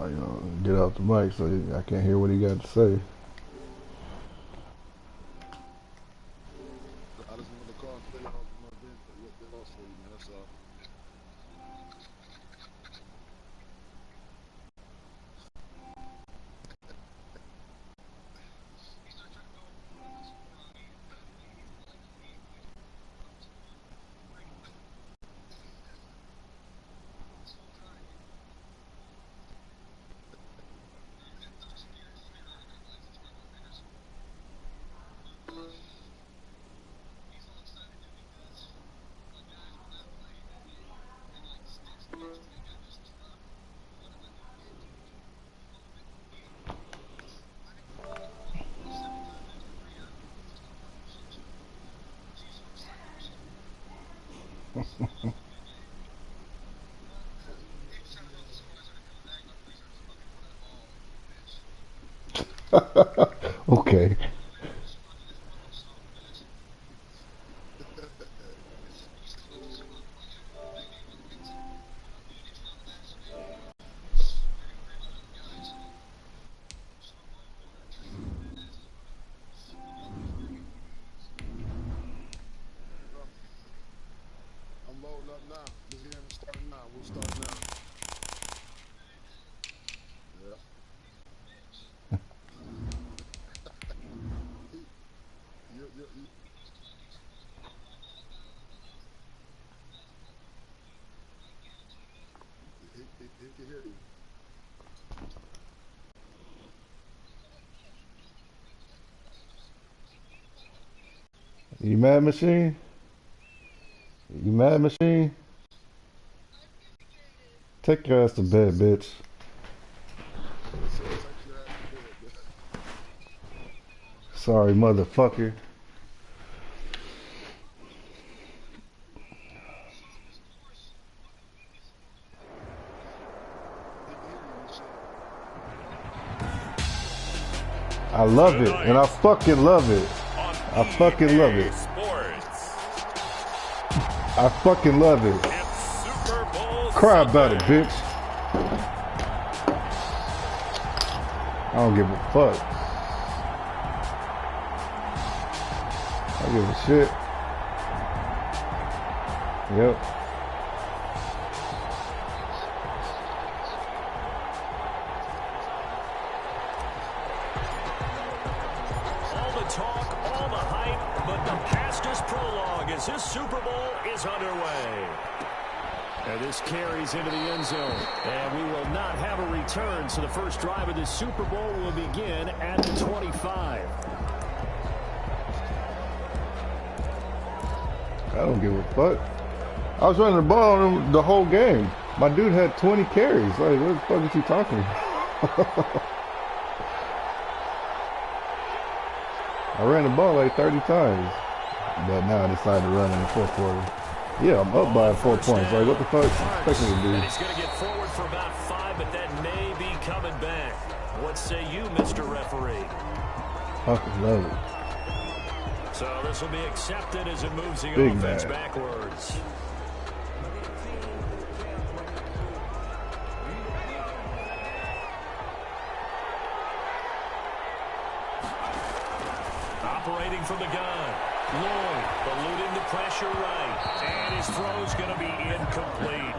you know, get out the mic so I can't hear what he got to say. I just wanted to call and tell y'all what they lost for you, man. That's all. Okay. I'm loading up now. This game is starting now. We'll start now. Yeah. You, he can hear you. You mad, Machine? You mad, Machine? Take your ass to bed, bitch. Take your ass to bed, man. Sorry, motherfucker. He can hear you, Michelle. I love it, and I fucking love it. I fucking love it. I fucking love it. Cry about it, bitch. I don't give a fuck. I don't give a shit. Yep. All the talk, all the hype, but the past is prologue as this Super Bowl is underway. And this carries into the end zone. And we will not have a return, so the first drive of this Super Bowl will begin at the 25. I don't give a fuck. I was running the ball on him the whole game. My dude had 20 carries. Like, what the fuck is he talking about? I ran the ball like 30 times. But now I decided to run in the fourth quarter. Yeah, I'm up by 4 points. Like, what the fuck? Expect me to do? And he's going to get forward for about 5, but that may be coming back. What say you, Mr. Referee? Fucking love it. So this will be accepted as it moves the Big offense man. backwards. Operating from the gun. Lloyd eluding the pressure right. And his throw's going to be incomplete.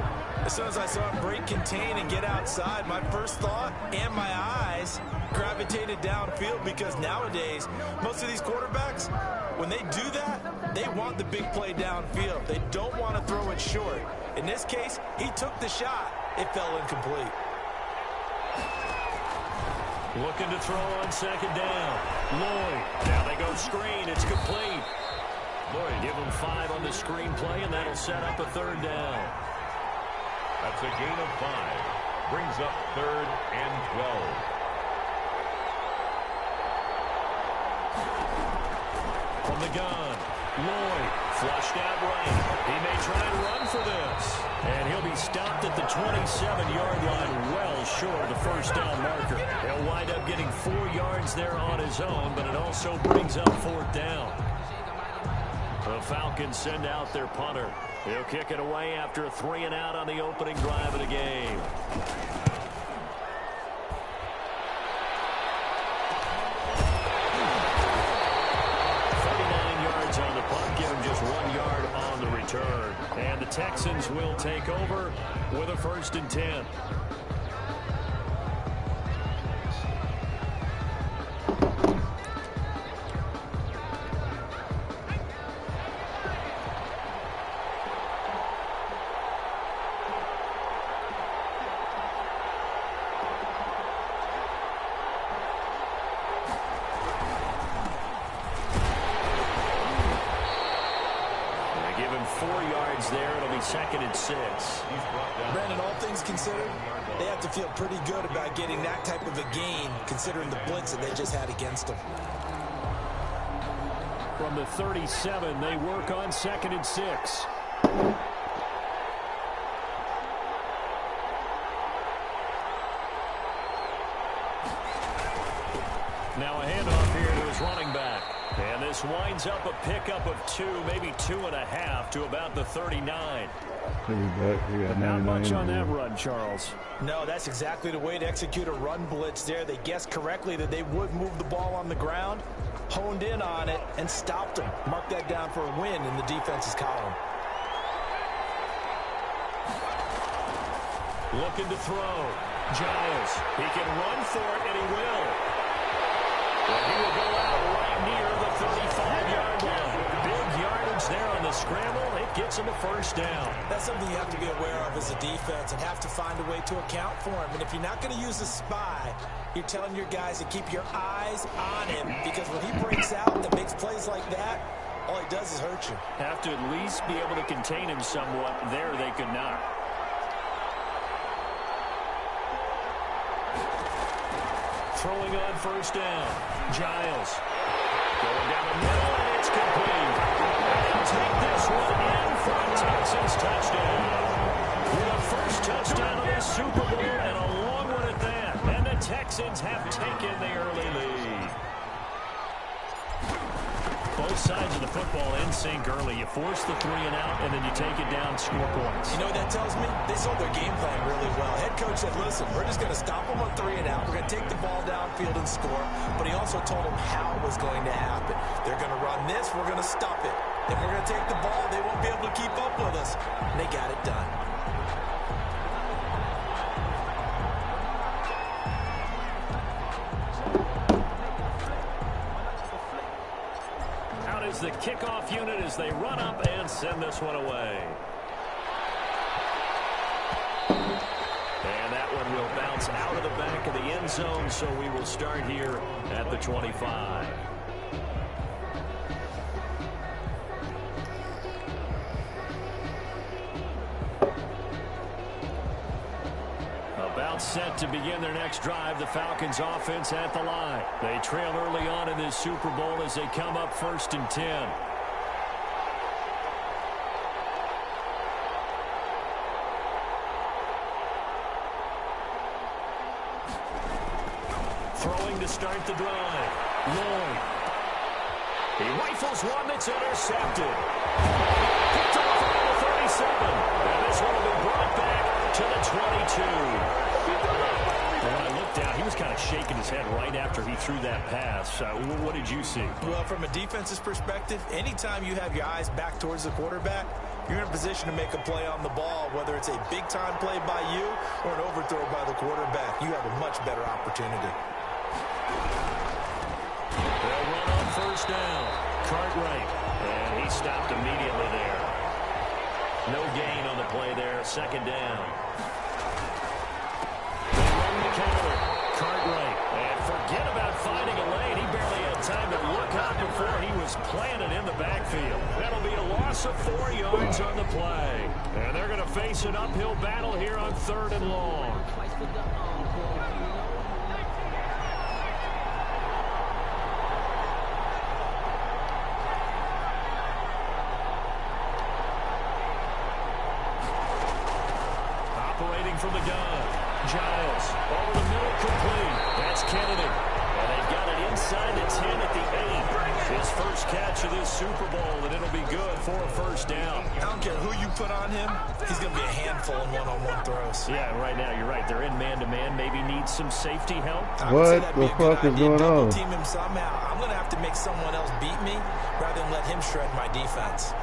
As soon as I saw him break contain and get outside, my first thought and my eyes gravitated downfield, because nowadays, most of these quarterbacks, when they do that, they want the big play downfield. They don't want to throw it short. In this case, he took the shot. It fell incomplete. Looking to throw on second down. Lloyd. Now they go screen. It's complete. Lloyd, give him 5 on the screen play, and that'll set up a third down. That's a gain of 5. Brings up 3rd and 12. From the gun, Lloyd flushed out right. He may try and run for this. And he'll be stopped at the 27-yard line, well short of the first down marker. He'll wind up getting 4 yards there on his own, but it also brings up 4th down. The Falcons send out their punter. He'll kick it away after a 3-and-out on the opening drive of the game. return. And the Texans will take over with a 1st and 10. There, it'll be 2nd and 6. Brandon, all things considered, they have to feel pretty good about getting that type of a gain, considering the blitz that they just had against them. From the 37, they work on 2nd and 6. Now a handoff here to his running back. And this winds up a pickup of 2, maybe 2.5 to about the 39. Not much on that run, Charles. No, that's exactly the way to execute a run blitz there. They guessed correctly that they would move the ball on the ground, honed in on it, and stopped them. Mark that down for a win in the defense's column. Looking to throw. Giles. He can run for it, and he will. And he will go out right near the 35-yard line. Big yardage there on the scramble. It gets him a 1st down. That's something you have to be aware of as a defense and have to find a way to account for him. And if you're not going to use a spy, you're telling your guys to keep your eyes on him, because when he breaks out and makes plays like that, all he does is hurt you. Have to at least be able to contain him somewhat. There they could not. Throwing on 1st down. Giles. Going down the middle, and it's complete. And take this one in for a Texans touchdown. With a 1st touchdown of the Super Bowl, and a long one at that. And the Texans have taken the early lead. Both sides of the football in sync early. You force the 3 and out, and then you take it down, score points. You know what that tells me? They sold their game plan really well. Head coach said, listen, we're just going to stop them on 3 and out. We're going to take the ball downfield and score. But he also told them how it was going to happen. They're going to run this. We're going to stop it. Then we're going to take the ball. They won't be able to keep up with us. And they got it done. The kickoff unit as they run up and send this one away. And that one will bounce out of the back of the end zone, so we will start here at the 25. About set to begin their next drive, the Falcons offense at the line. They trail early on in this Super Bowl as they come up 1st and 10. Throwing to start the drive. Lloyd. He rifles one that's intercepted. Picked off around the 37. And this one will be brought back to the 22. And when I looked down, he was kind of shaking his head right after he threw that pass. What did you see? Well, from a defense's perspective, anytime you have your eyes back towards the quarterback, you're in a position to make a play on the ball, whether it's a big-time play by you or an overthrow by the quarterback. You have a much better opportunity. They'll run on 1st down. Cartwright. And he stopped immediately there. No gain on the play there. 2nd down. They run the counter. Cartwright. And forget about finding a lane. He barely had time to look up before he was planted in the backfield. That'll be a loss of 4 yards on the play. And they're going to face an uphill battle here on 3rd and long. From the gun. Giles over the middle, complete. That's Kennedy. And they've got it inside the 10 at the 8. His first catch of this Super Bowl, and it'll be good for a 1st down. I don't care who you put on him, he's going to be a handful in one-on-one throws. Yeah, right now you're right. They're in man-to-man. Maybe needs some safety help. What the fuck is going on? Double team him somehow. I'm going to have to make someone else beat me rather than let him shred my defense.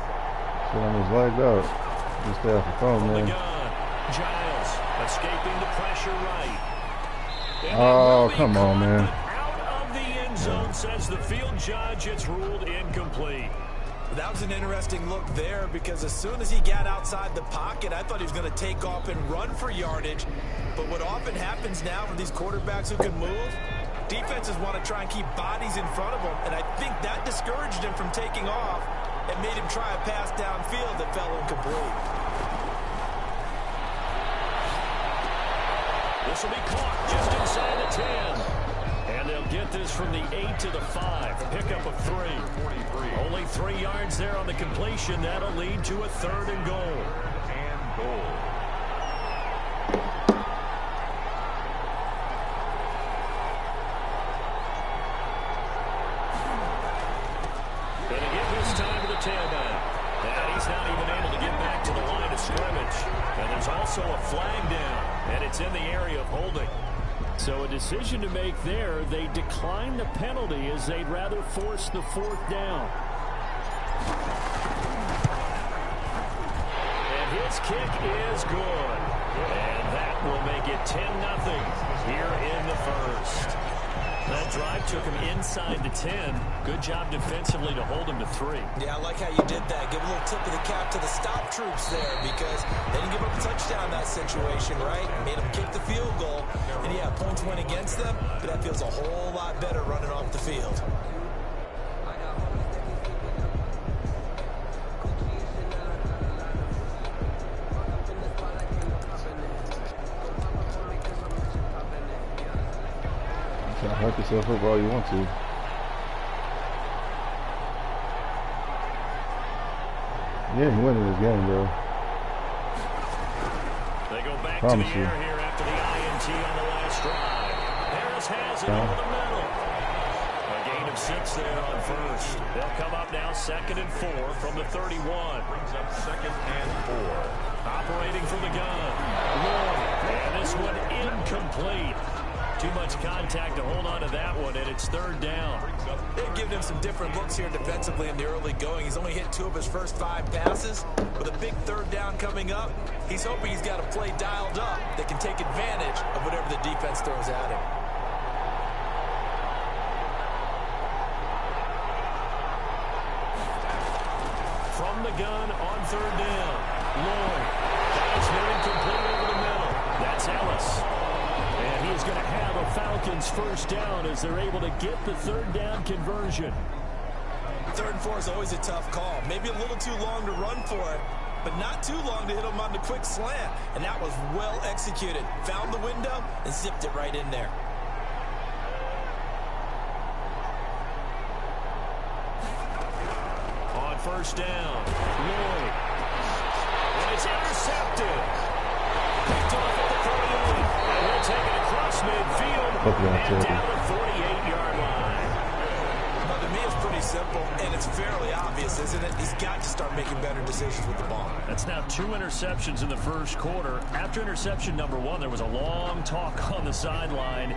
Shit almost lagged out. Just stay off the phone, From the man. gun, Giles escaping the pressure right. And Oh, that will be come on, caught, man. but out of the end zone, says the field judge. It's ruled incomplete. That was an interesting look there because as soon as he got outside the pocket, I thought he was going to take off and run for yardage. But what often happens now for these quarterbacks who can move, defenses want to try and keep bodies in front of them, and I think that discouraged him from taking off and made him try a pass downfield that fell incomplete. This will be caught just inside the 10. And they'll get this from the 8 to the 5. Pickup of 3. Only 3 yards there on the completion. That'll lead to a 3rd and goal. And goal. Going to give this time to the tailback. And he's not even able to get back to the line of scrimmage. And there's also a flag down. And it's in the area of holding. So a decision to make there. They decline the penalty as they'd rather force the 4th down. And his kick is good. And that will make it 10-0 here in the first. That drive took him inside the 10. Good job defensively to hold him to 3. Yeah, I like how you did that. Give a little tip of the cap to the stop troops there because they didn't give up a touchdown in that situation, right? Made them kick the field goal. And yeah, points went against them, but that feels a whole lot better running off the field. Hype yourself up all you want to. You ain't winning this game, bro. They go back to Promise the you. air here after the INT on the last drive. Harris has it over the middle. A gain of 6 there on first. They'll come up now 2nd and 4 from the 31. Brings up 2nd and 4. Operating from the gun. Lloyd. And this one incomplete. Too much contact to hold on to that one, and it's 3rd down. They've given him some different looks here defensively in the early going. He's only hit 2 of his first 5 passes. With a big 3rd down coming up, he's hoping he's got a play dialed up that can take advantage of whatever the defense throws at him. From the gun on 3rd down. Lloyd. That's very complete over the middle. That's Ellis. And he's going to have a Falcons 1st down as they're able to get the 3rd down conversion. 3rd and 4 is always a tough call. Maybe a little too long to run for it, but not too long to hit him on the quick slant. And that was well executed. Found the window and zipped it right in there. On 1st down, Lloyd. And it's intercepted. Picked off at the 38. And he'll take it across midfield. And down the 48-yard line. Well, to me, it's pretty simple, and it's fairly obvious, isn't it? He's got to start making better decisions with the ball. That's now 2 interceptions in the 1st quarter. After interception number 1, there was a long talk on the sideline.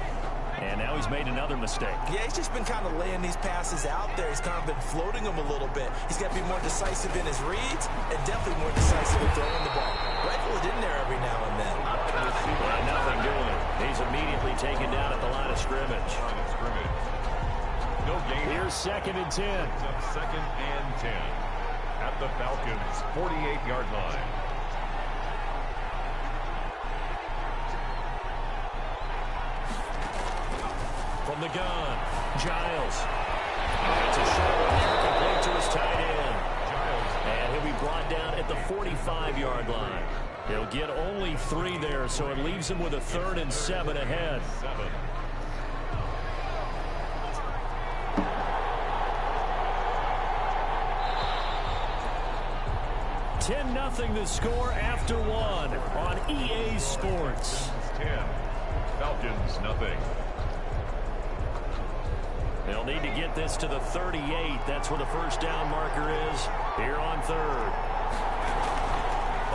And now he's made another mistake. Yeah, he's just been kind of laying these passes out there. He's kind of been floating them a little bit. He's got to be more decisive in his reads and definitely more decisive in throwing the ball. Rifle it in there every now and then. Nothing doing. He's immediately taken down at the line of scrimmage. No gain. Here's 2nd and 10. Brings up 2nd and 10 at the Falcons' 48-yard line. From the gun, Giles. It's a short one here, complete to his tight end. And he'll be brought down at the 45-yard line. He'll get only 3 there, so it leaves him with a 3rd and 7 ahead. 10-0 the score after 1 on EA Sports. 10, Falcons nothing. They'll need to get this to the 38. That's where the 1st down marker is here on 3rd.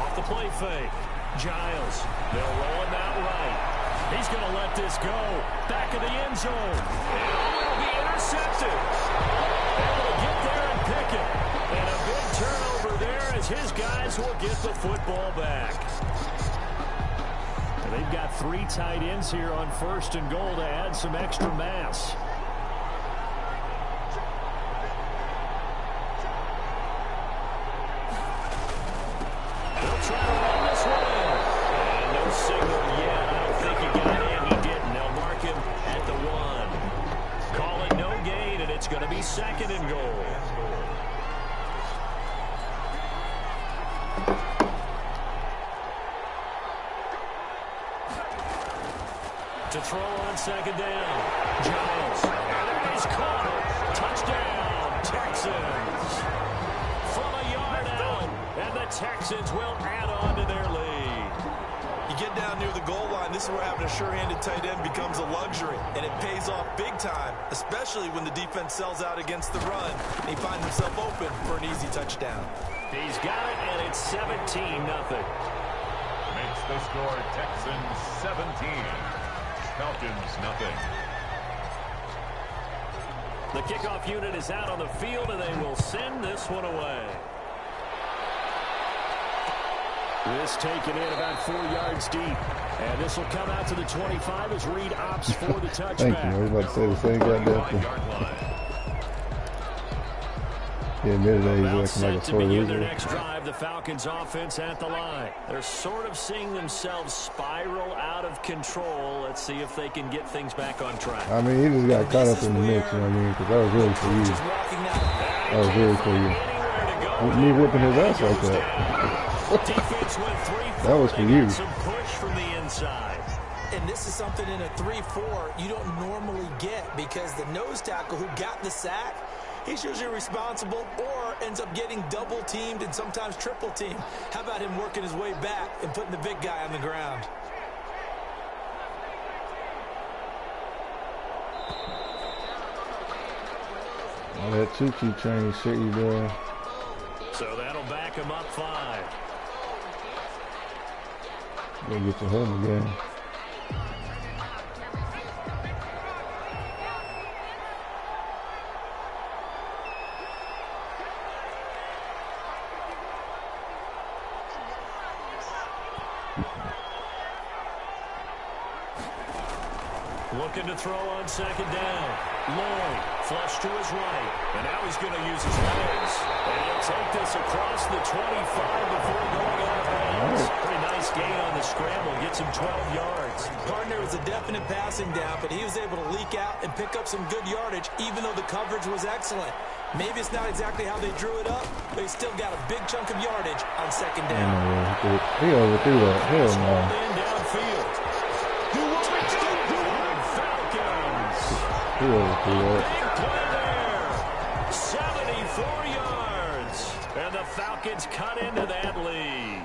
Off the play fake. Giles. They'll roll him out right. He's going to let this go. Back of the end zone. And it will be intercepted. Able to get there and pick it. And a big turnover there as as his guys will get the football back. And they've got 3 tight ends here on 1st and goal to add some extra mass. They'll try to run this one in. And no signal yet. I don't think he got in. He didn't. They'll mark him at the 1. Call it no gain, and it's going to be 2nd and goal. To throw on 2nd down. Giles. And he's caught it. Touchdown, Texans. From a yard out. And the Texans will add on to their lead. You get down near the goal line, this is where having a sure-handed tight end becomes a luxury. And it pays off big time, especially when the defense sells out against the run. And he finds himself open for an easy touchdown. He's got it, and it's 17-0. Makes the score Texans 17. Falcons nothing. The kickoff unit is out on the field, and they will send this one away. This taken in about 4 yards deep. And this will come out to the 25 as Reed opts for the touchback. Thank you. I was about to say the same goddamn thing. He admitted that he's acting like a sore begin their loser. next drive, the Falcons offense at the line. They're sort of seeing themselves spiral out of control. Let's see if they can get things back on track. I mean, he just got caught up in the mix, you know what I mean? Because that was really for you. That was really for you. Me whipping his ass like that. Defense went 3-4. That was for you. Some push from the inside. And this is something in a 3-4 you don't normally get, because the nose tackle who got the sack, he's usually responsible or ends up getting double teamed and sometimes triple teamed. How about him working his way back and putting the big guy on the ground? All that choo-choo train shit you doing. So that'll back him up 5. Go get your home again. Looking to throw on 2nd down. Lloyd, flush to his right. And now he's going to use his legs. And he'll take this across the 25 before going out of bounds. Pretty nice gain on the scramble. Gets him 12 yards. Gardner was a definite passing down, but he was able to leak out and pick up some good yardage, even though the coverage was excellent. Maybe it's not exactly how they drew it up, but he still got a big chunk of yardage on 2nd down. He overthrew that. Hell no. Downfield. He overthrew that. Big play there. 74 yards. And the Falcons cut into that lead.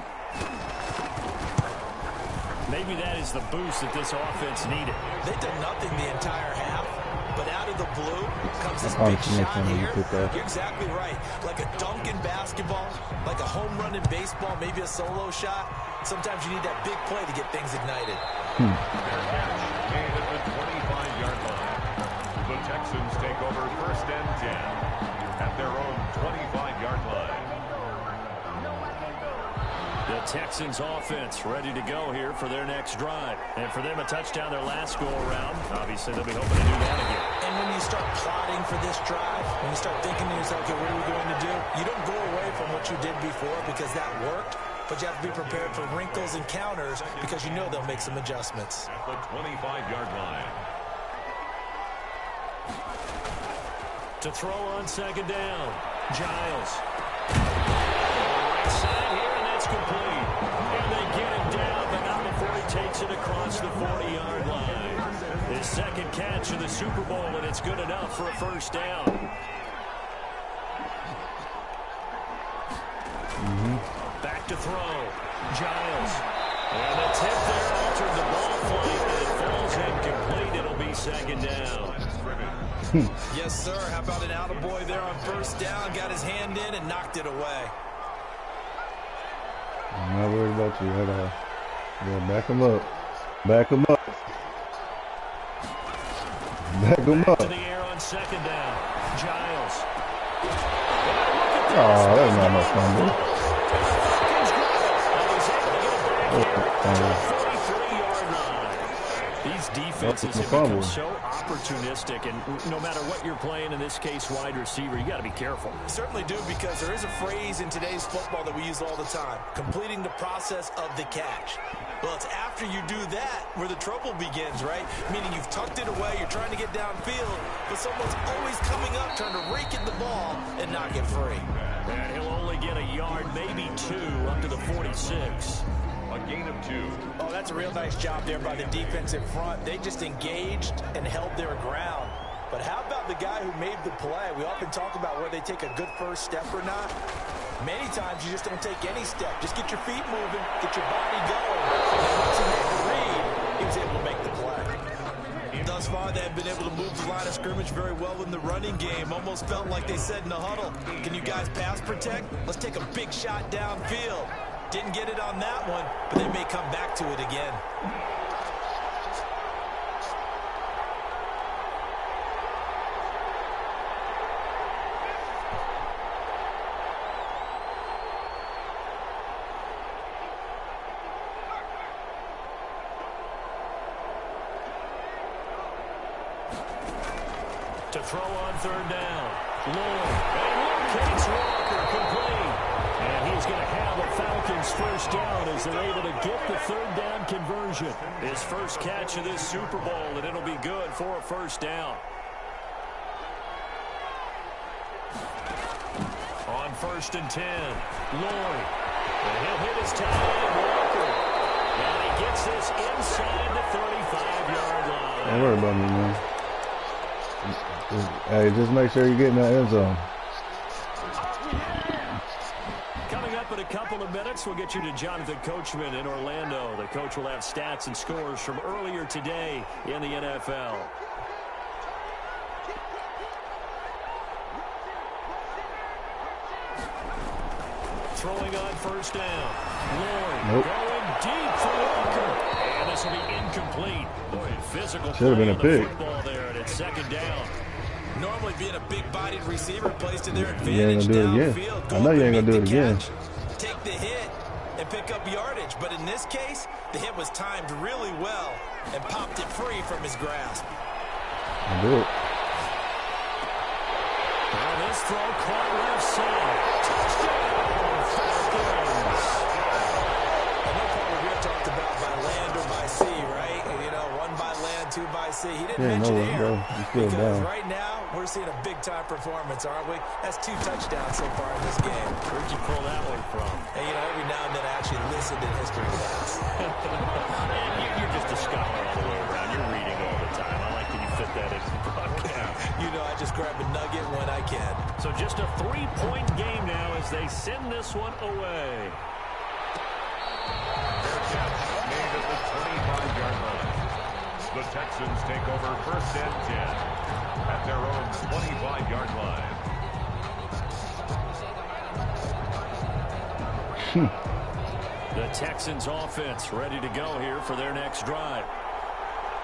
Maybe that is the boost that this offense needed. They did nothing the entire half, but out of the blue comes this Oh, big next shot time you here. put that. You're exactly right. Like a dunk in basketball, like a home run in baseball, maybe a solo shot. Sometimes you need that big play to get things ignited. Their catch made at the 25-yard line. The Texans take over 1st and 10 at their own 25-yard line. The Texans offense ready to go here for their next drive. And for them, a touchdown their last go-around. Obviously, they'll be hoping to do that again. And when you start plotting for this drive, when you start thinking to yourself, okay, what are we going to do? You don't go away from what you did before because that worked, but you have to be prepared for wrinkles and counters because you know they'll make some adjustments. At the 25-yard line. To throw on 2nd down, Giles. Right side here, and that's complete. And they get him down, but not before he takes it across the 40-yard line. His 2nd catch of the Super Bowl, and it's good enough for a 1st down. Back to throw. Giles. And the tip there altered the ball flight, and it falls incomplete. It'll be 2nd down. Yes, sir. How about an attaboy there on 1st down? Got his hand in and knocked it away. I'm not worried about you at all. Yeah, back him up. Back him up. Back him up. To the air on 2nd down. Giles. Oh, that's not no fun, dude. 43-yard line. These defenses have become so opportunistic, and no matter what you're playing, in this case wide receiver, you got to be careful. Certainly do, because there is a phrase in today's football that we use all the time: completing the process of the catch. Well, it's after you do that where the trouble begins, right? Meaning you've tucked it away, you're trying to get downfield, but someone's always coming up, trying to rake at the ball and not get free. And he'll only get a yard, maybe 2, up to the 46. A gain of 2. Oh, that's a real nice job there by the defensive front. They just engaged and held their ground. But how about the guy who made the play? We often talk about whether they take a good first step or not. Many times you just don't take any step. Just get your feet moving, get your body going. And once he made the read, he was able to make the play. Thus far, they've been able to move the line of scrimmage very well in the running game. Almost felt like they said in the huddle, can you guys pass protect? Let's take a big shot downfield. Didn't get it on that one, but they may come back to it again. To throw on third down. Lloyd. And locates Walker, complete. And he's going to have a Falcons first down as they're able to get the third down conversion. His first catch of this Super Bowl, and it'll be good for a first down. On 1st and 10, Lloyd. And he'll hit his tight end, Walker. And he gets this inside the 35-yard line. Don't worry about me, man. Hey, just make sure you get in that end zone. Coming up in a couple of minutes, we'll get you to Jonathan Coachman in Orlando. The coach will have stats and scores from earlier today in the NFL. Throwing on first down. Lloyd going deep for Walker. And this will be incomplete. Boy, physical should have been a pick. Football there, and it's second down. Normally being a big-bodied receiver plays to their You advantage ain't gonna do it downfield. again. I know you ain't gonna do it again. Take the hit and pick up yardage. But in this case, the hit was timed really well and popped it free from his grasp. I'll do it. And this throw caught left side. Touchdown, Falcons. I know Paul Revere talked about by land or by sea, right? And, you know, 1 by land, 2 by sea. He didn't mention no, air. bro. He's still Because down. right now, we're seeing a big-time performance, aren't we? That's 2 touchdowns so far in this game. Where'd you pull that one from? And, you know, every now and then I actually listened in history class. You're just a scholar all the way around. You're reading all the time. I like that you fit that in the broadcast. You know, I just grab a nugget when I can. So just a 3-point game now as they send this one away. Fair catch made at the 25-yard line. The Texans take over 1st and 10 at their own 25-yard line. The Texans offense ready to go here for their next drive.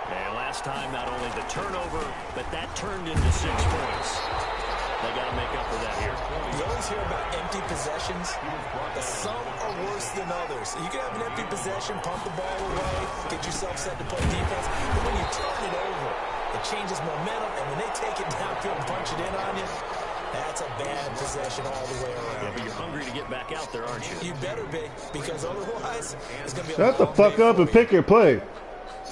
And last time, not only the turnover, but that turned into 6 points. They got to make up for that here. You always hear about empty possessions. Some are worse than others. You can have an empty possession, pump the ball away, get yourself set to play defense. But when you turn it over, it changes momentum. And when they take it downfield and punch it in on you, that's a bad possession all the way around. Yeah, but you're hungry to get back out there, aren't you? You better be, because otherwise, it's going to be a Shut the long fuck day up for and you. pick your play.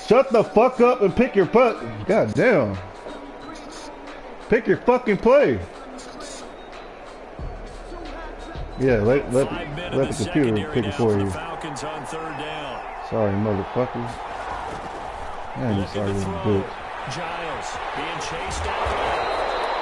Shut the fuck up and pick your putt. God damn. Pick your fucking play. Yeah, let the computer pick it for you. Falcons on third down. Sorry, motherfucker. Man, you sorry as a bitch. Giles being chased out.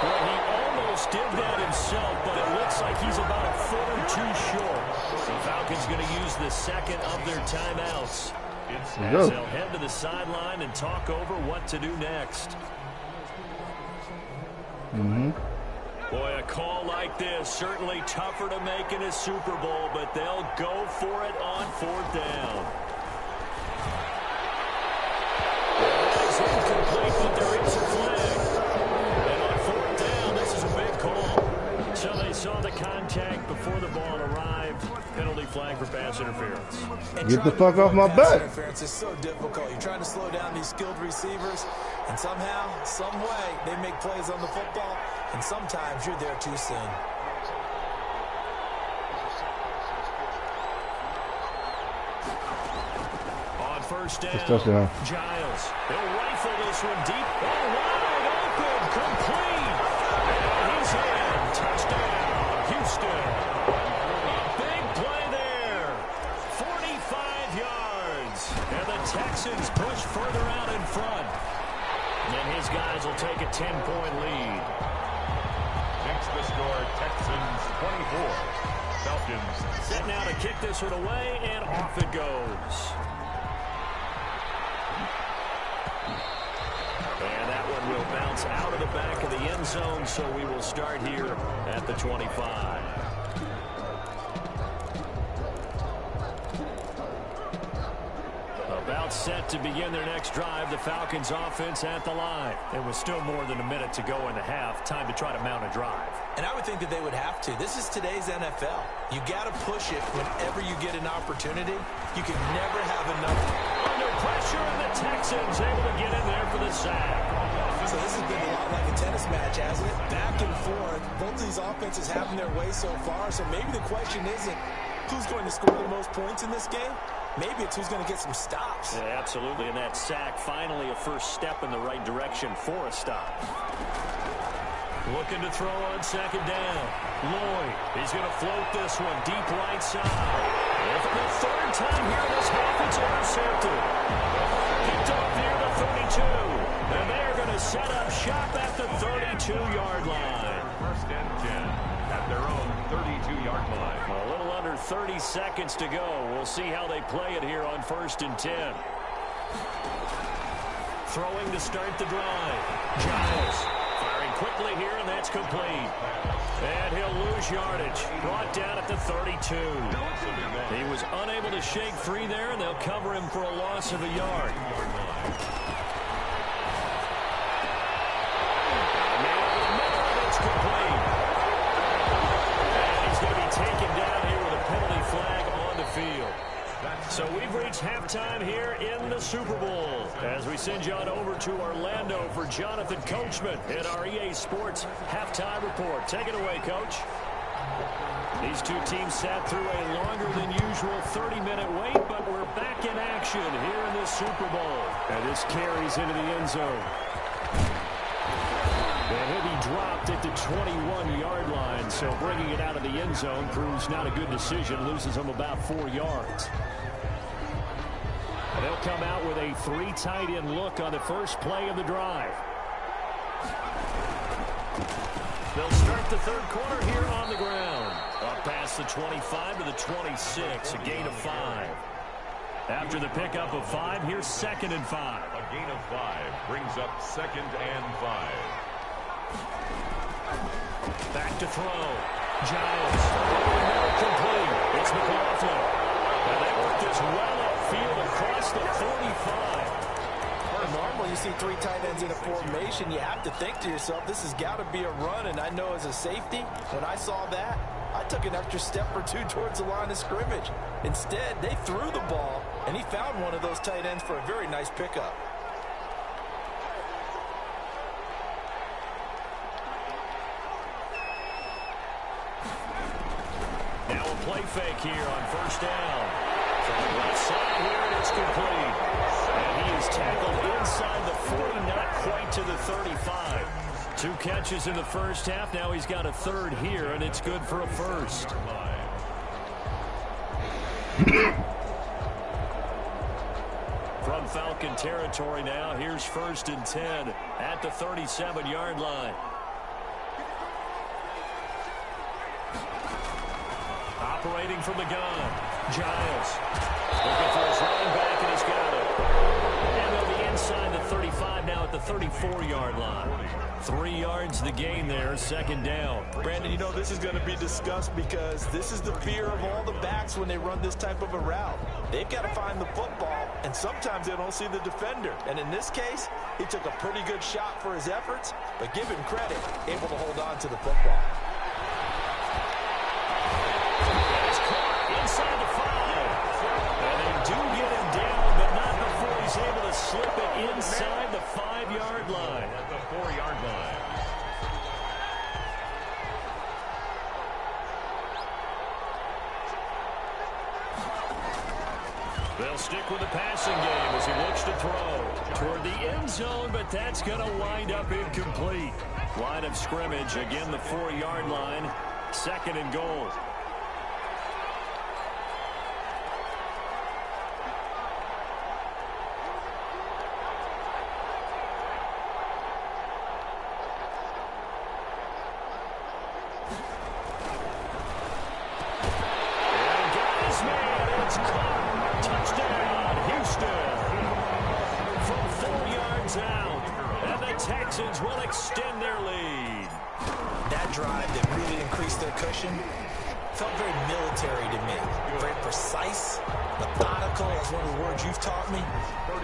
Well, he almost did that himself, but it looks like he's about a foot or 2 short. The Falcons going to use the second of their timeouts as they'll head to the sideline and talk over what to do next. Boy, a call like this, certainly tougher to make in a Super Bowl, but they'll go for it on 4th down. That is incomplete, but there is a flag. And on 4th down, this is a big call. So they saw the contact before the ball arrived. Penalty penalty flag for pass interference. Get the fuck off my back. Interference is so difficult. You're trying to slow down these skilled receivers, and somehow, some way, they make plays on the football, and sometimes you're there too soon. On first down, touchdown. Giles. He'll rifle this one deep. Oh, wide open, complete. And he's in. Touchdown, Houston. Big play there. 45 yards. And the Texans push further out in front. And his guys will take a 10-point lead. Makes the score Texans 24. Falcons. Set now to kick this one away, and off it goes. And that one will bounce out of the back of the end zone, so we will start here at the 25. About set to begin their next drive, the Falcons offense at the line. It was still more than a minute to go in the half. Time to try to mount a drive. And I would think that they would have to. This is today's NFL. You got to push it whenever you get an opportunity. You can never have enough. Under pressure, and the Texans able to get in there for the sack. So this has been a lot like a tennis match, hasn't it? Back and forth. Both of these offenses having their way so far. So maybe the question isn't who's going to score the most points in this game. Maybe it's who's going to get some stops. Yeah, absolutely. And that sack, finally a first step in the right direction for a stop. Looking to throw on second down. Lloyd, he's going to float this one deep right side. And for the third time here in this half, it's intercepted. Picked up near the 32. And they're going to set up shop at the 32-yard line. First and 10 at their own 32-yard line. A little under 30 seconds to go. We'll see how they play it here on first and 10. Throwing to start the drive. Giles firing quickly here, and that's complete. And he'll lose yardage. Brought down at the 32. He was unable to shake free there, and they'll cover him for a loss of a yard. It's complete. And he's going to be taken down here with a penalty flag on the field. So we've reached halftime here in the Super Bowl as we send you on over to Orlando for Jonathan Coachman in our EA Sports Halftime Report. Take it away, Coach. These two teams sat through a longer than usual 30-minute wait, but we're back in action here in this Super Bowl. And this carries into the end zone. And he'll be dropped at the 21-yard line, so bringing it out of the end zone proves not a good decision. Loses him about 4 yards. And they'll come out with a 3 tight end look on the first play of the drive. They'll start the third quarter here on the ground. Up past the 25 to the 26, a gain of 5. After the pickup of 5, here's 2nd and 5. A gain of 5 brings up 2nd and 5. Back to throw. Giles. Complete. It's McLaughlin. And they work this well upfield across the 45. Normally you see 3 tight ends in a formation, you have to think to yourself, this has got to be a run. And I know as a safety, when I saw that, I took an extra step or 2 towards the line of scrimmage. Instead, they threw the ball, and he found one of those tight ends for a very nice pickup. Now a play fake here on first down. From the left side here, and it's complete. And he is tackled inside the 40, not quite to the 35. 2 catches in the first half. Now he's got a 3rd here, and it's good for a first. From Falcon territory now, here's 1st and 10 at the 37-yard line. Operating from the gun, Giles. Looking for his running back, and he's got it. And they'll be inside the 35 now at the 34-yard line. 3 yards the gain there, 2nd down. Brandon, you know this is going to be discussed because this is the fear of all the backs when they run this type of a route. They've got to find the football, and sometimes they don't see the defender. And in this case, he took a pretty good shot for his efforts, but give him credit, able to hold on to the football. Inside They'll stick with the passing game as he looks to throw toward the end zone, but that's going to wind up incomplete. Line of scrimmage, again the 4-yard line, 2nd and goal. Texans will extend their lead. That drive that really increased their cushion felt very military to me. Very precise, methodical, that's one of the words you've taught me.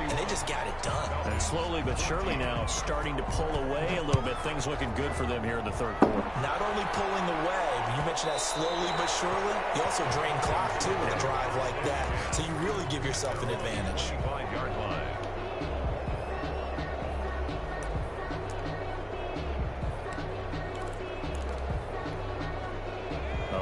And they just got it done. And slowly but surely now starting to pull away a little bit. Things looking good for them here in the 3rd quarter. Not only pulling away, but you mentioned that slowly but surely. You also drain clock, too, with a drive like that. So you really give yourself an advantage. 5-yard line.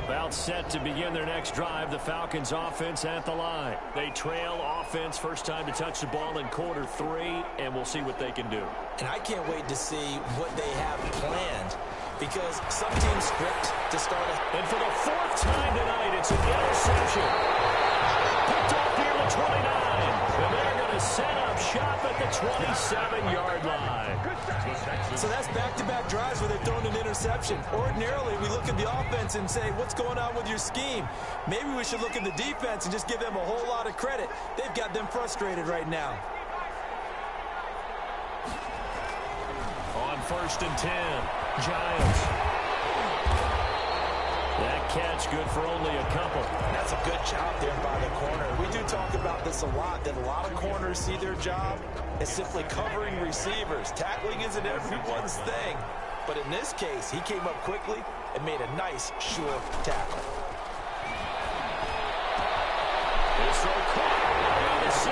About set to begin their next drive. The Falcons offense at the line. They trail offense, first time to touch the ball in quarter 3, and we'll see what they can do. And I can't wait to see what they have planned, because some teams script to start a... And for the 4th time tonight, it's an interception. Picked off near the 29. And they're going to set up shop at the 27-yard line. So that's back-to-back drives where they're throwing an interception. Ordinarily, we look at the offense and say, what's going on with your scheme? Maybe we should look at the defense and just give them a whole lot of credit. They've got them frustrated right now. On 1st and 10, Giants. That catch good for only a couple. That's a good job there by the corner. We do talk about this a lot, that a lot of corners see their job as simply covering receivers. Tackling isn't everyone's thing. But in this case, he came up quickly and made a nice, sure tackle. This throw caught down to 6.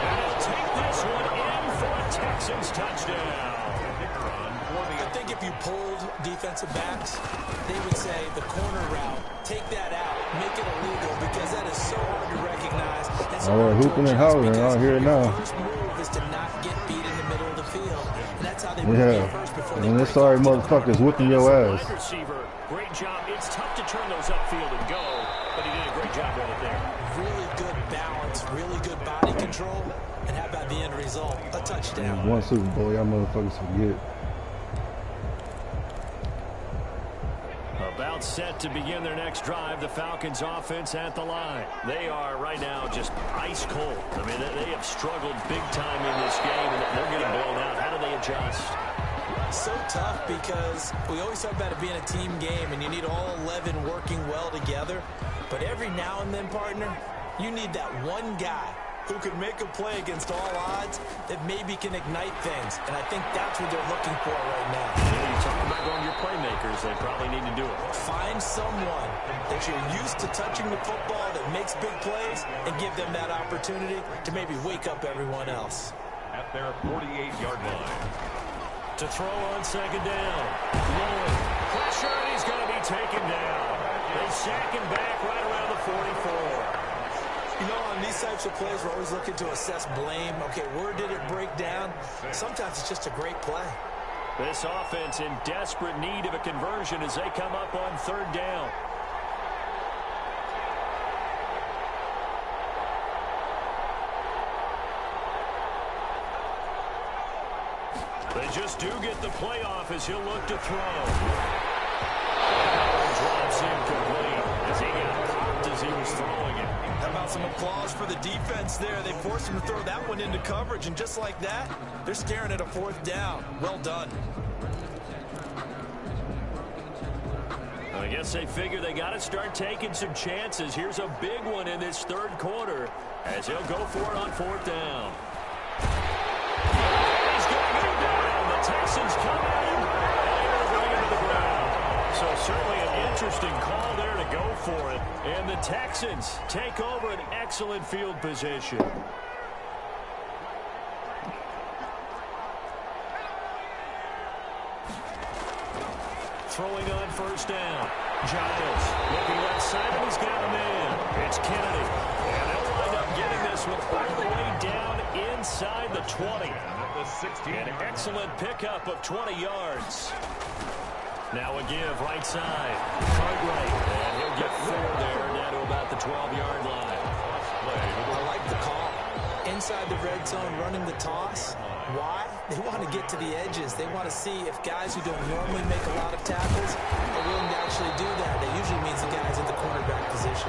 And he'll take this one in for a Texans touchdown. I think if you polled defensive backs, they would say the corner route, take that out, make it illegal, because that is so hard to recognize. And so they're hooping and hollering. I don't hear it now. The first move is to not get beat in the middle of the field. And that's how they move first before they and this sorry motherfucker's whipping your ass. Wide receiver, great job. It's tough to turn those upfield and go, but he did a great job right there. Really good balance, really good body control, and how about the end result? A touchdown. One Super Bowl, y'all motherfuckers forget. About set to begin their next drive, the Falcons offense at the line. They are right now just ice cold. I mean, they have struggled big time in this game, and they're getting blown out. How do they adjust? So tough, because we always talk about it being a team game, and you need all 11 working well together. But every now and then, partner, you need that one guy who can make a play against all odds that maybe can ignite things. And I think that's what they're looking for right now. Yeah, you talk about going to your playmakers, they probably need to do it. Find someone that you're used to touching the football that makes big plays and give them that opportunity to maybe wake up everyone else. At their 48-yard line. To throw on 2nd down. Lloyd, pressure, and he's going to be taken down. They sack him back right around the 44. You know, on these types of plays, we're always looking to assess blame. Okay, where did it break down? Sometimes it's just a great play. This offense in desperate need of a conversion as they come up on 3rd down. They just do get the playoff as he'll look to throw. Drops incomplete as he got popped as he was throwing it. How about some applause for the defense there? They forced him to throw that one into coverage, and just like that, they're staring at a 4th down. Well done. I guess they figure they got to start taking some chances. Here's a big one in this 3rd quarter as he'll go for it on 4th down. He's going to go down. The Texans come at him and bring him to the ground. So certainly an interesting call there to go for it. And the Texans take over an excellent field position. Throwing on 1st down. Giles looking left side, and he's got a man. It's Kennedy. And they'll wind up getting inside the 20. At the 16. An excellent pickup of 20 yards. Now a give right side. Cartwright. And he'll get 4 there, down to about the 12-yard line. I like the call. Inside the red zone, running the toss. Why? They want to get to the edges. They want to see if guys who don't normally make a lot of tackles are willing to actually do that. That usually means the guys at the cornerback position.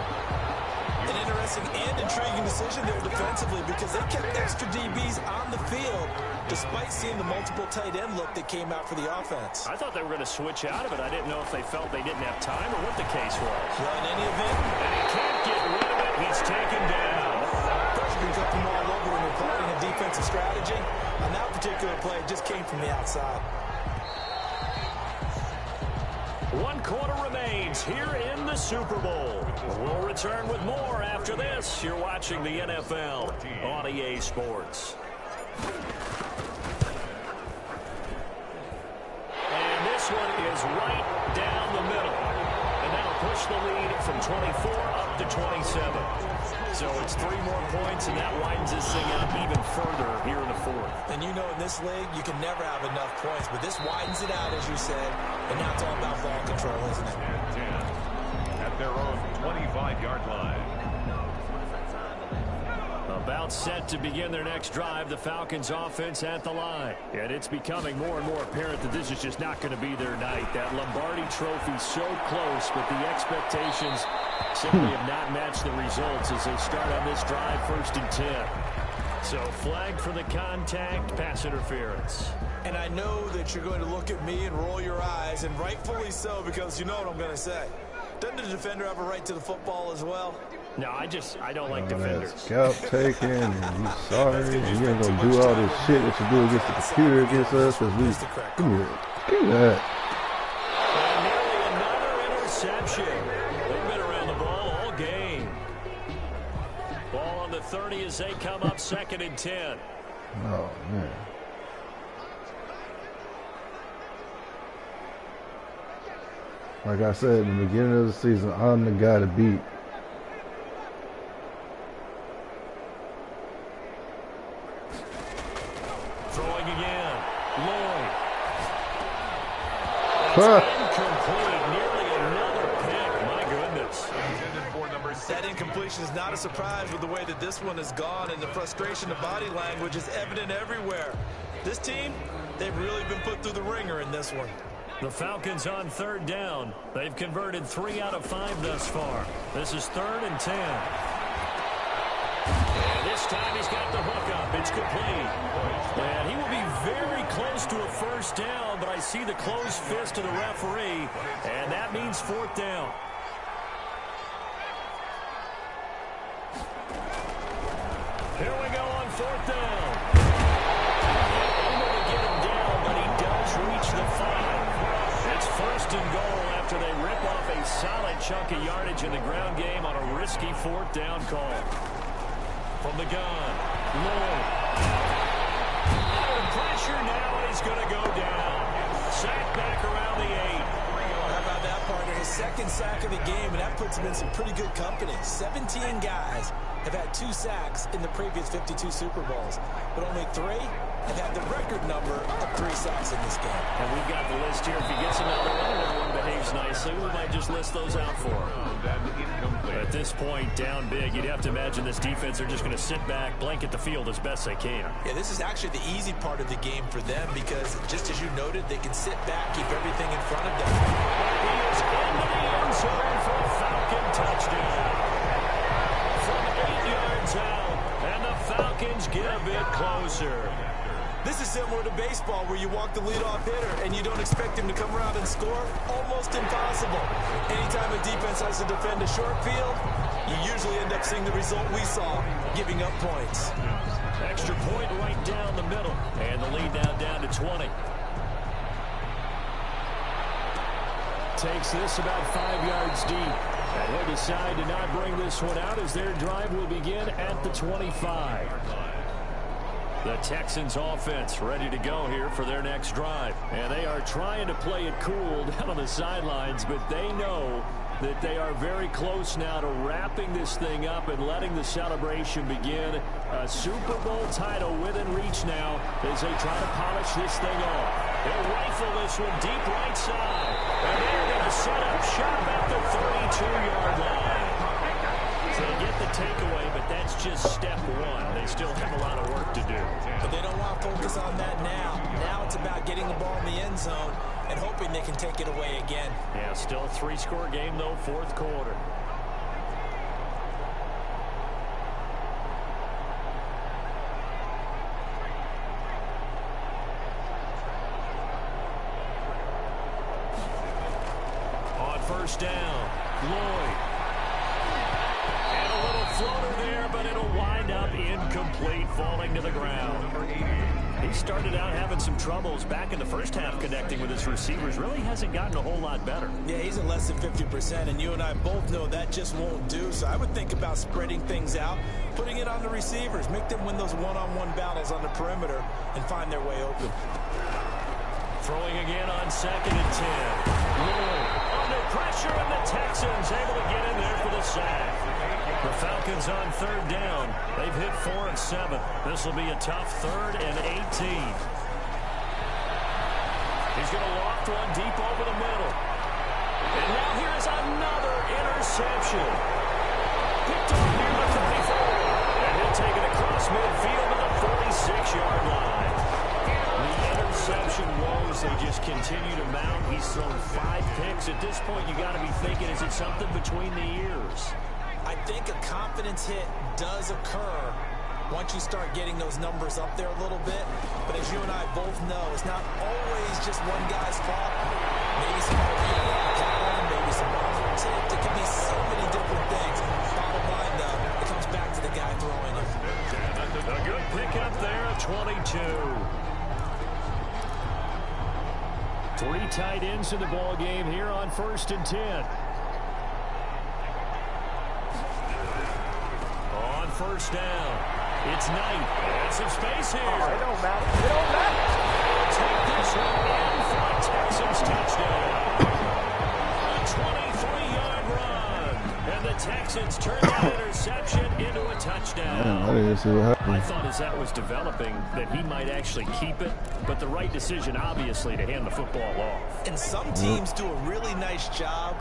An interesting and intriguing decision there defensively because they kept extra DBs on the field despite seeing the multiple tight end look that came out for the offense. I thought they were going to switch out of it. I didn't know if they felt they didn't have time or what the case was. Well, in any event, And he can't get rid of it. He's taken down. pressure can come from all over when you're plotting a defensive strategy. On that particular play, it just came from the outside. 1 quarter remains here in the Super Bowl. We'll return with more after this. You're watching the NFL on EA Sports. And this one is right down the middle. And that'll push the lead from 24 up to 27. So it's 3 more points, and that widens this thing out even further here in the 4th. And you know in this league, you can never have enough points, but this widens it out, as you said, and now it's all about ball control, isn't it? And 10 at their own 25-yard line. About set to begin their next drive, the Falcons offense at the line. And it's becoming more and more apparent that this is just not going to be their night. That Lombardi trophy so close, but the expectations simply have not matched the results as they start on this drive 1st and 10. So flag for the contact, pass interference. And I know that you're going to look at me and roll your eyes, and rightfully so, because you know what I'm going to say. Doesn't the defender have a right to the football as well? No, I don't like defenders. Scalp taking, and you sorry, and you ain't gonna do all this shit that you do against the computer against us, because we, give me that. And nearly another interception. They've been around the ball all game. Ball on the 30 as they come up 2nd and 10. Oh, man. Like I said, in the beginning of the season, I'm the guy to beat. Throwing again. Lloyd. Huh. Incomplete. Nearly another pick. My goodness. Intended for number 6. That incompletion is not a surprise with the way that this one has gone, and the frustration of body language is evident everywhere. This team, they've really been put through the ringer in this one. The Falcons on 3rd down. They've converted 3 out of 5 thus far. This is 3rd and 10. And this time he's got the hook up. It's complete. And he will be very close to a 1st down, but I see the closed fist of the referee, and that means 4th down. Here we go on 4th down. Able to get him down, but he does reach the 5. It's 1st and goal after they rip off a solid chunk of yardage in the ground game on a risky 4th down call. From the gun, Lloyd. Under pressure now, and he's going to go down. Sack back around the 8. How about that, partner? His 2nd sack of the game, and that puts him in some pretty good company. 17 guys have had 2 sacks in the previous 52 Super Bowls, but only 3 have had the record number of 3 sacks in this game. And we've got the list here. If he gets another one and everyone behaves nicely, we might just list those out for him. At this point, down big, you'd have to imagine this defense are just going to sit back, blanket the field as best they can. Yeah, this is actually the easy part of the game for them because, just as you noted, they can sit back, keep everything in front of them. He is into the end zone for a Falcon touchdown. From 8 yards out, and the Falcons get a bit closer. This is similar to baseball where you walk the leadoff hitter and you don't expect him to come around and score. Almost impossible. Anytime a defense has to defend a short field, you usually end up seeing the result we saw, giving up points. Extra point right down the middle, and the lead now down to 20. Takes this about 5 yards deep. And he'll decide to not bring this one out as their drive will begin at the 25. The Texans offense ready to go here for their next drive. And they are trying to play it cool down on the sidelines, but they know that they are very close now to wrapping this thing up and letting the celebration begin. A Super Bowl title within reach now as they try to polish this thing off. They'll rifle this one deep right side. And they're going to set up shop at the 32-yard line. So they get the takeaway, but that's just step one. They still have a lot of work to do. But they don't want to focus on that now. Now it's about getting the ball in the end zone and hoping they can take it away again. Yeah, still a 3-score game, though, fourth quarter. On first down, Lloyd. And a little floater there, but it'll wind up incomplete, falling to the ground. He started out having some troubles back in the first half connecting with his receivers. Really hasn't gotten a whole lot better. Yeah, he's at less than 50%, and you and I both know that just won't do. So I would think about spreading things out, putting it on the receivers, make them win those one-on-one battles on the perimeter, and find their way open. Throwing again on 2nd and 10. Lloyd under pressure, and the Texans able to get in there for the sack. The Falcons on 3rd down. They've hit 4 and 7. This will be a tough 3rd and 18. He's going to loft one deep over the middle. And now here is another interception. Picked off near the 34. And he'll take it across midfield to the 46-yard line. The interception woes, they just continue to mount. He's thrown 5 picks. At this point, you got to be thinking, is it something between the ears? I think a confidence hit does occur once you start getting those numbers up there a little bit. But as you and I both know, it's not always just one guy's fault. Maybe some pattern, maybe some off tip. There can be so many different things. Bottom line, though, it comes back to the guy throwing it. A good pickup there at 22. 3 tight ends in the ball game here on 1st and 10. On first down, it's Knight. And some space here. Oh, it don't matter. It don't matter. They'll take this one in for a Texans touchdown. A 23-yard run. And the Texans turn that interception into a touchdown. I didn't see what happened. I thought as that was developing that he might actually keep it, but the right decision, obviously, to hand the football off. And some teams do a really nice job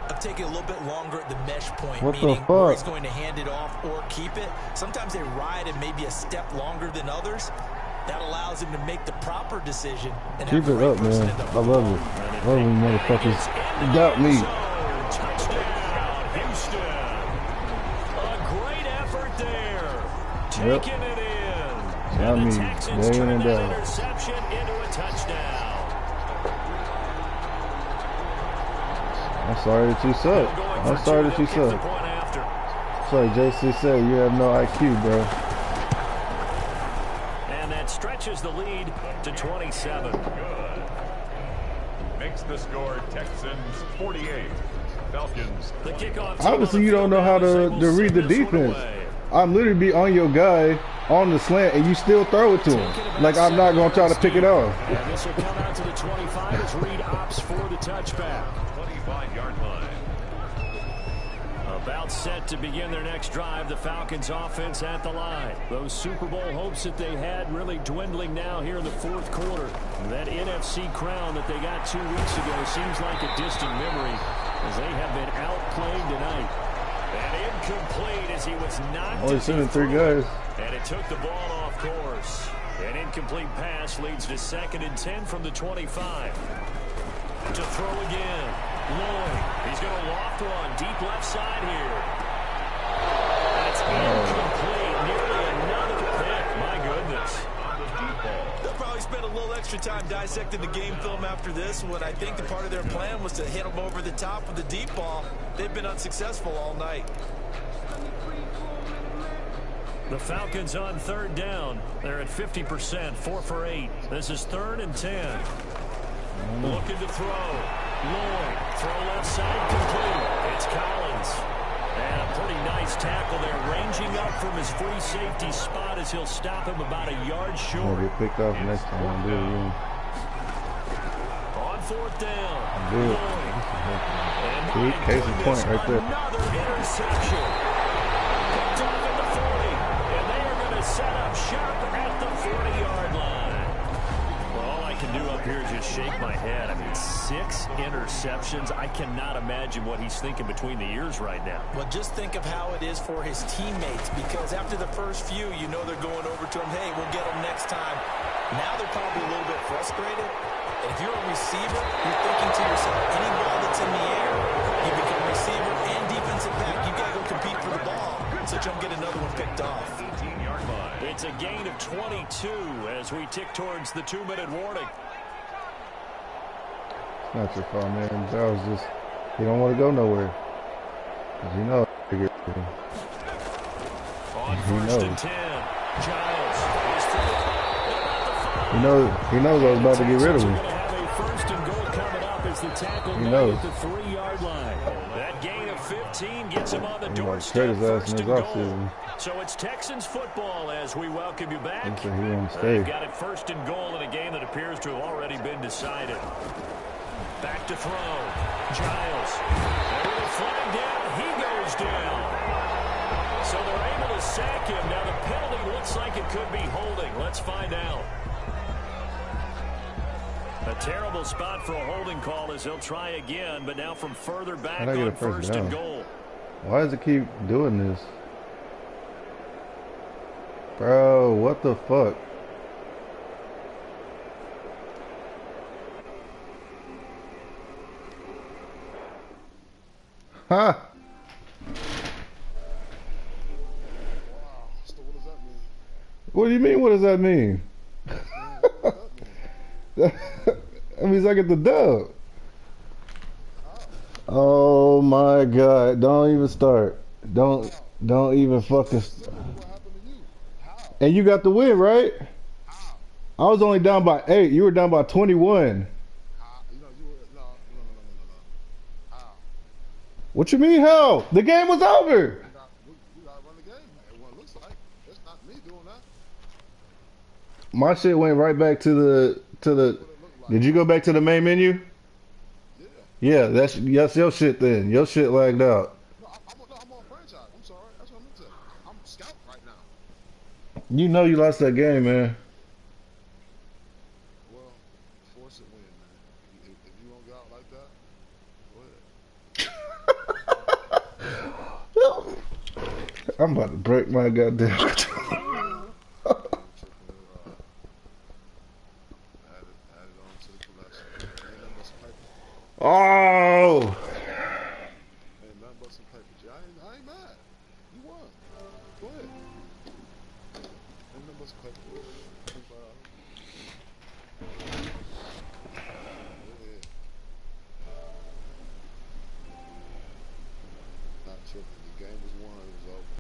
of taking a little bit longer at the mesh point, What the meaning fuck? where he's going to hand it off or keep it. Sometimes they ride it maybe a step longer than others. That allows him to make the proper decision. And Keep it up, man. I love it. I love when you motherfuckers doubt me. Touchdown, Houston. A great effort there. Taking it in. Got And me the Texans day in turn and that out. interception into a touchdown. I'm sorry that you suck. I'm sorry that you suck. Sorry, JC said you have no IQ, bro. And that stretches the lead to 27. Good. Makes the score Texans 48. Falcons. The kickoff. Obviously, you don't know how to read the defense. I'm literally be on your guy on the slant, and you still throw it to him. Like, I'm not going to try to pick it off. And this will come out to the 25 as Reed opts for the touchback. 25-yard line. About set to begin their next drive, the Falcons offense at the line. Those Super Bowl hopes that they had really dwindling now here in the fourth quarter. That NFC crown that they got 2 weeks ago seems like a distant memory as they have been outplayed tonight. And incomplete as he was knocked. Only sending 3 guys. And it took the ball off course. An incomplete pass leads to 2nd and 10 from the 25. To throw again. Lloyd. He's going to loft one deep left side here. That's incomplete. Nearly another pick. My goodness. They'll probably spend a little extra time dissecting the game film after this one. I think the part of their plan was to hit them over the top with the deep ball. They've been unsuccessful all night. The Falcons on 3rd down. They're at 50%, 4 for 8. This is 3rd and 10. Looking to throw. Lloyd, throw left side complete. It's Collins. And a pretty nice tackle there, ranging up from his free safety spot as he'll stop him about a yard I'll short. get picked off next time. On 4th down, Good. Lloyd. And my Case in goodness, point right there. another interception. Picked off at the 40. And they are going to set up shop at the 40-yard line. Well, all I can do up here is just shake my head. I mean, 6 interceptions. I cannot imagine what he's thinking between the ears right now. Well, just think of how it is for his teammates, because after the first few, you know they're going over to him, hey, we'll get them next time. Now they're probably a little bit frustrated. And if you're a receiver, you're thinking to yourself, any ball that's in the air, you become receiver and defensive back. You got to go compete for the ball. So don't get another one picked off. 18-yard line. It's a gain of 22 as we tick towards the 2-minute warning. It's not your fault, man. That was just, he don't want to go nowhere. Cause you know, On he first knows. and 10, Giles is through. He knows I was about to get rid of him. Texans are going to have a first and goal coming up as the tackle He made knows. at the 3-yard line. That gain of 15 gets him on the He might doorstep. trade his ass First in his and goal. offseason. So it's Texans football as we welcome you back. He said he won't They've stay. got it first and goal in a game that appears to have already been decided. Back to throw. Giles. And with a flag down, he goes down. So they're able to sack him. Now the penalty looks like it could be holding. Let's find out. A terrible spot for a holding call as they'll try again, but now from further back How'd I get on a first and down? goal. Why does it keep doing this? Bro, what the fuck? Ha! So what does that mean? What do you mean, what does that mean? What does that mean? That means I get the dub. Oh my god, don't even start. Don't even fucking What happened to you? How? And you got the win, right? How? I was only down by 8. You were down by 21. How? You were no. How? What you mean, how? The game was over. We gotta run the game. Everyone looks like it's not me doing that. My shit went right back to the. What it looked like. Did you go back to the main menu? Yeah. Yeah, that's your shit then. Your shit lagged out. No, I'm on franchise. I'm sorry. That's what I meant to say. I'm scout right now. You know you lost that game, man. Well, force it win, man. If you don't go out like that, go ahead. I'm about to break my goddamn controller. Add it on to the collection. Ain't nothing but some paper. Oh! Ain't nothing but some paper. I ain't mad. You won. Go ahead. Ain't nothing but some paper. $25.